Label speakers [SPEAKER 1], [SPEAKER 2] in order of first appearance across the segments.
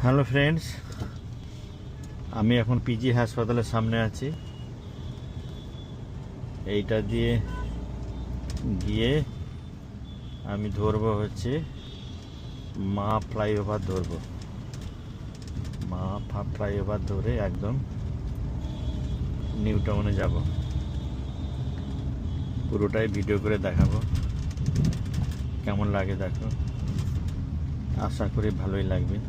[SPEAKER 1] Hello friends, আমি এখন PG হাসপাতালের সামনে আছি। এইটা দিয়ে গিয়ে আমি ধরবো হচ্ছে মা ফ্লাইওভার ধরবো। মা ফ্লাইওভার ধরে একদম নিউ টাউনে যাব। পুরোটাই ভিডিও করে দেখাবো, কেমন লাগে দেখো। আশা করি ভালোই লাগবে।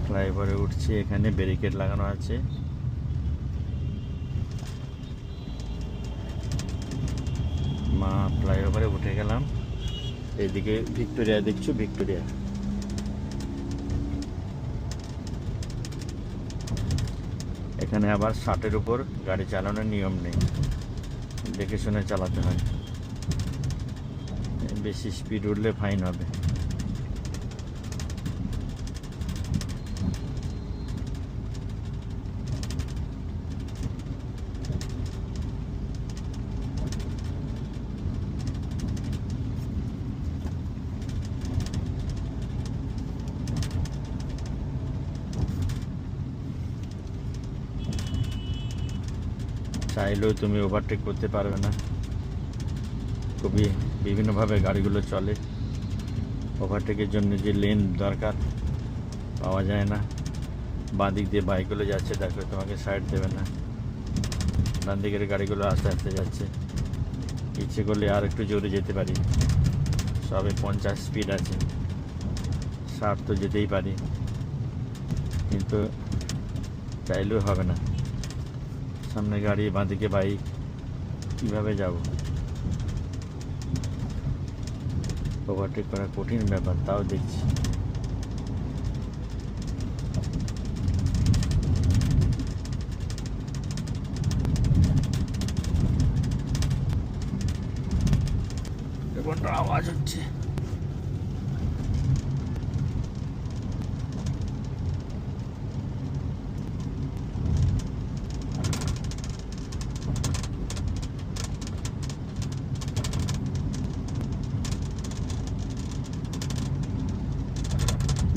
[SPEAKER 1] ফ্লাইওভারে উঠছি, এখানে ব্যারিকেড লাগানো আছে। মা ফ্লাইওভারে উঠে গেলাম। এইদিকে ভিক্টোরিয়া দেখছো, ভিক্টোরিয়া। এখানে আবার 60-এর উপর গাড়ি চালানোর নিয়ম নেই, দেখে শুনে চালাতে হয়। বেশি স্পিড উঠলে ফাইন হবে। চাইলেও তুমি ওভারটেক করতে পারবে না, খুবই বিভিন্নভাবে গাড়িগুলো চলে। ওভারটেকের জন্য যে লেন দরকার পাওয়া যায় না। বাঁ দিক দিয়ে বাইকগুলো যাচ্ছে, দেখো তোমাকে সাইড দেবে না। ডান দিকের গাড়িগুলো আস্তে আস্তে যাচ্ছে। ইচ্ছে করলে আর একটু জোরে যেতে পারি, সবে 50 স্পিড আছে। 60 তো যেতেই পারি, কিন্তু চাইলেও হবে না। সামনে গাড়ি, বাঁদিকে বাইক, কীভাবে যাব? ওভারটেক করা কঠিন ব্যাপার, তাও দেখছি। আওয়াজ হচ্ছে।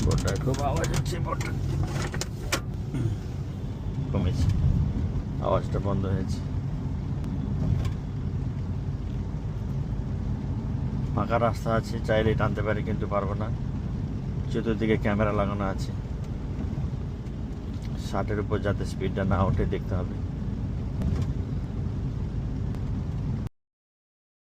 [SPEAKER 1] বোর্ডটার খুব আওয়াজ হচ্ছে। বোর্ডটা কমেছে, আওয়াজটা বন্ধ হয়েছে। ফাঁকা রাস্তা আছে, চাইলেই টানতে পারি, কিন্তু পারবো না। চতুর্দিকে ক্যামেরা লাগানো আছে। 60-এর উপর যাতে স্পিডটা না ওঠে দেখতে হবে।